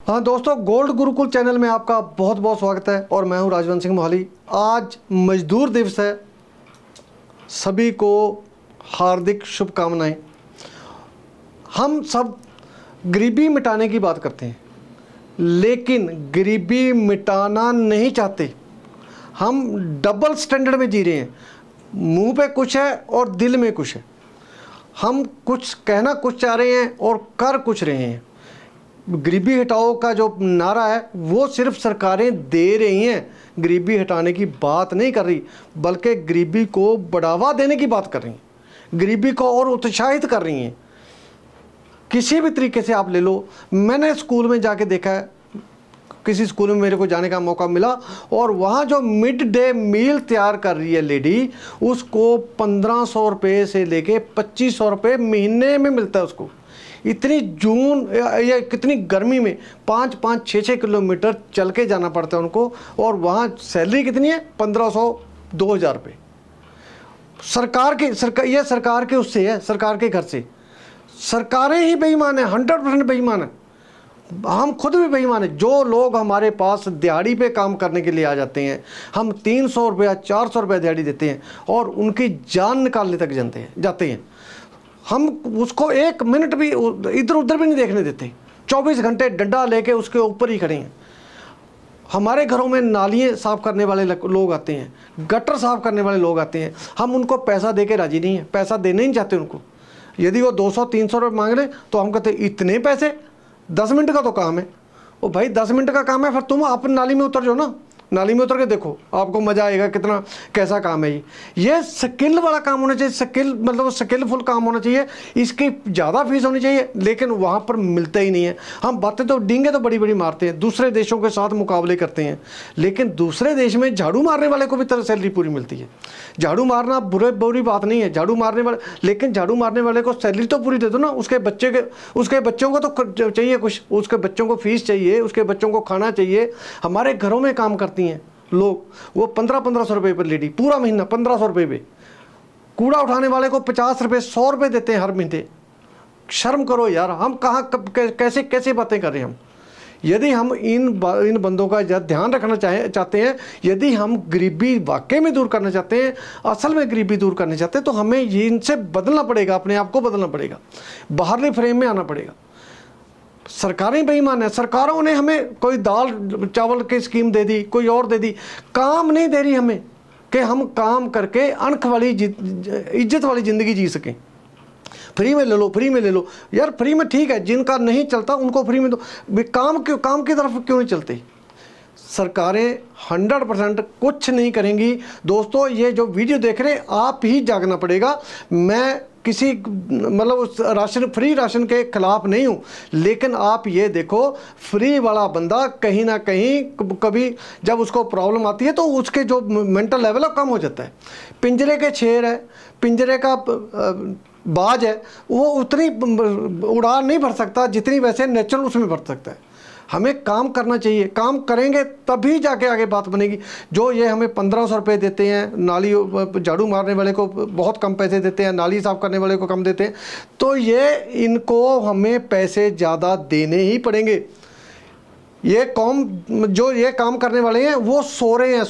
हाँ दोस्तों, gold Gurukul channel में आपका बहुत बहुत स्वागत है और मैं हूँ राजवंत सिंह मोहाली। आज मजदूर दिवस है, सभी को हार्दिक शुभकामनाएं। हम सब गरीबी मिटाने की बात करते हैं, लेकिन गरीबी मिटाना नहीं चाहते। हम डबल स्टैंडर्ड में जी रहे हैं, मुंह पे कुछ है और दिल में कुछ है। हम कुछ कहना कुछ चाह रहे हैं और कर कुछ रहे हैं। गरीबी हटाओ का जो नारा है वो सिर्फ सरकारें दे रही हैं, गरीबी हटाने की बात नहीं कर रही, बल्कि गरीबी को बढ़ावा देने की बात कर रही हैं, गरीबी को और उत्साहित कर रही हैं। किसी भी तरीके से आप ले लो। मैंने स्कूल में जाके देखा है, किसी स्कूल में मेरे को जाने का मौका मिला और वहाँ जो मिड डे मील तैयार कर रही है लेडी, उसको 1500 रुपये से लेके 2500 रुपये महीने में मिलता है उसको। इतनी जून या कितनी गर्मी में 5-5, 6-6 किलोमीटर चल के जाना पड़ता है उनको, और वहाँ सैलरी कितनी है? 1500-2000 रुपये। ये सरकार के उससे है, सरकार के घर से। सरकारें ही बेईमान है, 100% बेईमान है। हम खुद भी बेईमान है। जो लोग हमारे पास दिहाड़ी पे काम करने के लिए आ जाते हैं, हम 300 रुपया 400 रुपया दिहाड़ी देते हैं और उनकी जान निकालने तक जाते हैं। हम उसको एक मिनट भी इधर उधर भी नहीं देखने देते, 24 घंटे डंडा लेके उसके ऊपर ही खड़े हैं। हमारे घरों में नालियाँ साफ़ करने वाले लोग आते हैं, गटर साफ़ करने वाले लोग आते हैं, हम उनको पैसा दे के राज़ी नहीं है, पैसा देने नहीं चाहते उनको। यदि वो 200-300 रुपये मांग लें तो हम कहते इतने पैसे, 10 मिनट का तो काम है। ओ भाई 10 मिनट का काम है, फिर तुम आप नाली में उतर जाओ ना, नाली में उतर के देखो, आपको मज़ा आएगा कितना कैसा काम है ये स्किल वाला काम होना चाहिए। स्किल मतलब स्किलफुल काम होना चाहिए, इसकी ज़्यादा फीस होनी चाहिए, लेकिन वहाँ पर मिलता ही नहीं है। हम बातें तो डींगे तो बड़ी बड़ी मारते हैं, दूसरे देशों के साथ मुकाबले करते हैं, लेकिन दूसरे देश में झाड़ू मारने वाले को भी तरह सैलरी पूरी मिलती है। झाड़ू मारना बुरी बात नहीं है, झाड़ू मारने वाले, लेकिन झाड़ू मारने वाले को सैलरी तो पूरी दे दो ना। उसके बच्चों को तो चाहिए कुछ, उसके बच्चों को फीस चाहिए, उसके बच्चों को खाना चाहिए। हमारे घरों में काम करती हैं लोग, वो 1500 रुपये पर लेडी, पूरा महीना 1500 रुपये पे। कूड़ा उठाने वाले को 50 रुपये 100 रुपये देते हैं हर महीने। शर्म करो यार, हम कहाँ कैसे कैसे बातें कर रहे हैं हम। यदि हम इन बंदों का ध्यान रखना चाहते हैं, यदि हम गरीबी वाकई में दूर करना चाहते हैं, असल में गरीबी दूर करना चाहते हैं, तो हमें इनसे बदलना पड़ेगा, अपने आप को बदलना पड़ेगा, बाहरले फ्रेम में आना पड़ेगा। सरकारें बेईमान है। सरकारों ने हमें कोई दाल चावल की स्कीम दे दी, कोई और दे दी, काम नहीं दे रही हमें कि हम काम करके अणख वाली इज्जत वाली ज़िंदगी जी सकें। फ्री में ले लो, फ्री में ले लो यार, फ्री में ठीक है, जिनका नहीं चलता उनको फ्री में दो। काम की तरफ क्यों नहीं चलते? सरकारें 100% कुछ नहीं करेंगी। दोस्तों, ये जो वीडियो देख रहे हैं, आप ही जागना पड़ेगा। मैं किसी मतलब फ्री राशन के खिलाफ नहीं हूँ, लेकिन आप ये देखो, फ्री वाला बंदा कहीं ना कहीं कभी जब उसको प्रॉब्लम आती है तो उसके जो मेंटल लेवल है कम हो जाता है। पिंजरे के शेर है, पिंजरे का बाज है, वो उतनी उड़ान नहीं भर सकता जितनी वैसे नेचुरल उसमें भर सकता है। हमें काम करना चाहिए, काम करेंगे तभी जाके आगे बात बनेगी। जो ये हमें 1500 रुपये देते हैं, नाली झाड़ू मारने वाले को बहुत कम पैसे देते हैं, नाली साफ़ करने वाले को कम देते हैं, तो ये इनको हमें पैसे ज़्यादा देने ही पड़ेंगे। ये जो ये काम करने वाले हैं वो सो रहे हैं,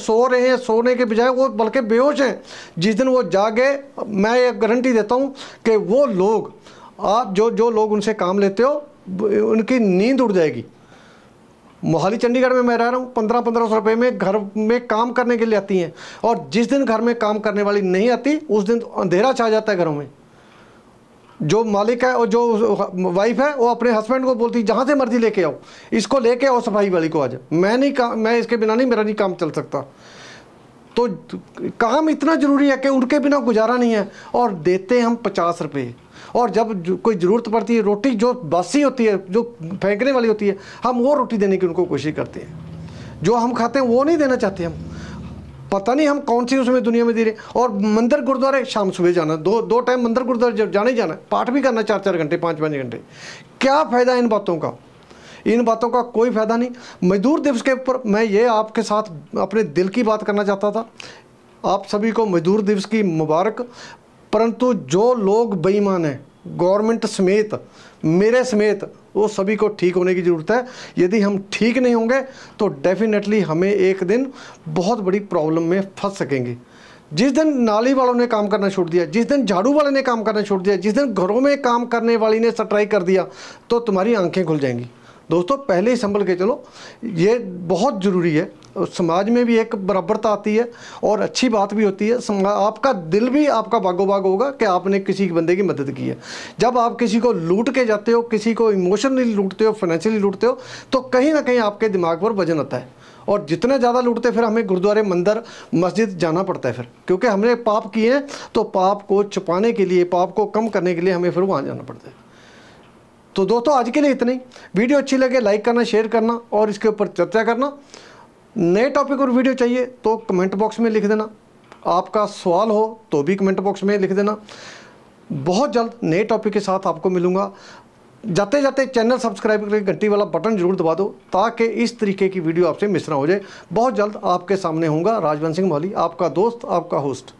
सोने के बजाय वो बल्कि बेहोश हैं। जिस दिन वो जागे, मैं ये गारंटी देता हूँ कि वो लोग, आप जो लोग उनसे काम लेते हो, उनकी नींद उड़ जाएगी। मोहाली चंडीगढ़ में मैं रह रहा हूँ, 1500 रुपये में घर में काम करने के लिए आती हैं, और जिस दिन घर में काम करने वाली नहीं आती उस दिन अंधेरा छा जाता है घरों में। जो मालिक है और जो वाइफ है वो अपने हस्बैंड को बोलती जहाँ से मर्जी लेके आओ, इसको लेके आओ, सफाई वाली को आज मैं इसके बिना नहीं, मेरा नहीं काम चल सकता। तो काम इतना ज़रूरी है कि उनके बिना गुजारा नहीं है, और देते हम 50 रुपये। और जब कोई ज़रूरत पड़ती है, रोटी जो बासी होती है, जो फेंकने वाली होती है, हम वो रोटी देने की उनको कोशिश करते हैं। जो हम खाते हैं वो नहीं देना चाहते हम। पता नहीं हम कौन सी उसमें दुनिया में दे रहे। और मंदिर गुरुद्वारे शाम सुबह जाना, दो टाइम मंदिर गुरुद्वारे जाना ही जाना, पाठ भी करना 4-4 घंटे 5-5 घंटे। क्या फ़ायदा इन बातों का? इन बातों का कोई फ़ायदा नहीं। मजदूर दिवस के ऊपर मैं ये आपके साथ अपने दिल की बात करना चाहता था। आप सभी को मजदूर दिवस की मुबारक। परंतु जो लोग बेईमान हैं, गवर्नमेंट समेत, मेरे समेत, वो सभी को ठीक होने की ज़रूरत है। यदि हम ठीक नहीं होंगे तो डेफिनेटली हमें एक दिन बहुत बड़ी प्रॉब्लम में फंस सकेंगे। जिस दिन नाली वालों ने काम करना छोड़ दिया, जिस दिन झाड़ू वाले ने काम करना छोड़ दिया, जिस दिन घरों में काम करने वाली ने स्ट्राइक कर दिया, तो तुम्हारी आंखें खुल जाएंगी। दोस्तों पहले ही संभल के चलो, ये बहुत ज़रूरी है। समाज में भी एक बराबरता आती है और अच्छी बात भी होती है। आपका दिल भी आपका बागो बाग होगा कि आपने किसी बंदे की मदद की है। जब आप किसी को लूट के जाते हो, किसी को इमोशनली लूटते हो, फाइनेंशियली लूटते हो, तो कहीं ना कहीं आपके दिमाग पर वजन आता है। और जितने ज़्यादा लूटते फिर हमें गुरुद्वारे, मंदिर, मस्जिद जाना पड़ता है फिर, क्योंकि हमने पाप किए हैं। तो पाप को छुपाने के लिए, पाप को कम करने के लिए हमें फिर वहाँ जाना पड़ता है। तो दोस्तों आज के लिए इतना ही। वीडियो अच्छी लगे लाइक करना, शेयर करना और इसके ऊपर चर्चा करना। नए टॉपिक और वीडियो चाहिए तो कमेंट बॉक्स में लिख देना। आपका सवाल हो तो भी कमेंट बॉक्स में लिख देना। बहुत जल्द नए टॉपिक के साथ आपको मिलूँगा। जाते जाते चैनल सब्सक्राइब करके घंटी वाला बटन जरूर दबा दो, ताकि इस तरीके की वीडियो आपसे मिस ना हो जाए। बहुत जल्द आपके सामने होऊंगा। राजवंश सिंह मौली, आपका दोस्त, आपका होस्ट।